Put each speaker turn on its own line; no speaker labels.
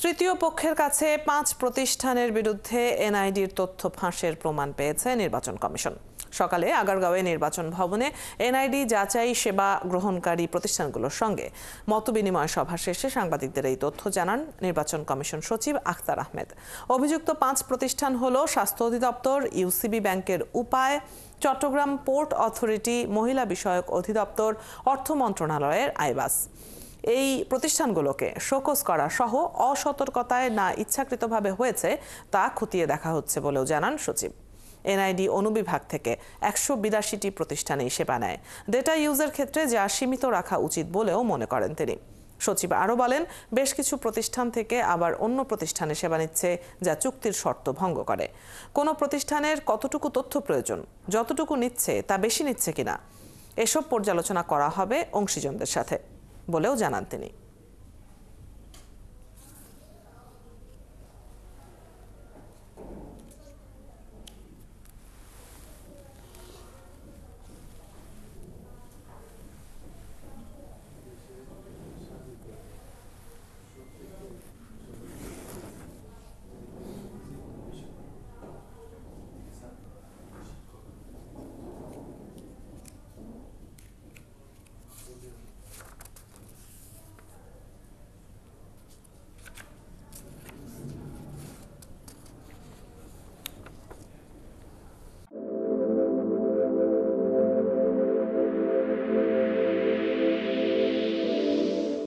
তৃতীয় পক্ষের কাছে 5 প্রতিষ্ঠানের বিরুদ্ধে এনআইডির তথ্য ফাঁসের প্রমাণ পেয়েছে নির্বাচন কমিশন। সকালে আগারগাঁওয়ে নির্বাচন ভবনে এনআইডি যাচাই সেবা গ্রহণকারী প্রতিষ্ঠানগুলোর সঙ্গে মতবিনিময় সভা শেষে সাংবাদিকদের এই তথ্য জানান নির্বাচন কমিশন সচিব আখতার আহমেদ। অভিযুক্ত 5 প্রতিষ্ঠান হলো স্বাস্থ্য অধিদপ্তর, ইউসিবি ব্যাংকের উপায়, চট্টগ্রাম পোর্ট অথরিটি, মহিলা বিষয়ক অধিদপ্তর, অর্থ মন্ত্রণালয়ের আইবাস। এই প্রতিষ্ঠানগুলোকে শোকজ করা সহ অসতর্কতায় না ইচ্ছাকৃতভাবে হয়েছে তা খতিয়ে দেখা হচ্ছে বলেও জানান সচিব। এনআইডি অনুবিভাগ থেকে 182টি প্রতিষ্ঠানে সেবা নেয়। ডেটা ইউজের ক্ষেত্রে যা সীমিত রাখা উচিত বলেও মনে করেন তিনি। সচিব আরও বলেন, বেশ কিছু প্রতিষ্ঠান থেকে আবার অন্য প্রতিষ্ঠানে সেবা নিচ্ছে যা চুক্তির শর্ত ভঙ্গ করে। কোনো প্রতিষ্ঠানের কতটুকু তথ্য প্রয়োজন, যতটুকু নিচ্ছে তা বেশি নিচ্ছে কিনা এসব পর্যালোচনা করা হবে অংশীজনদের সাথে বলেও জানান তিনি।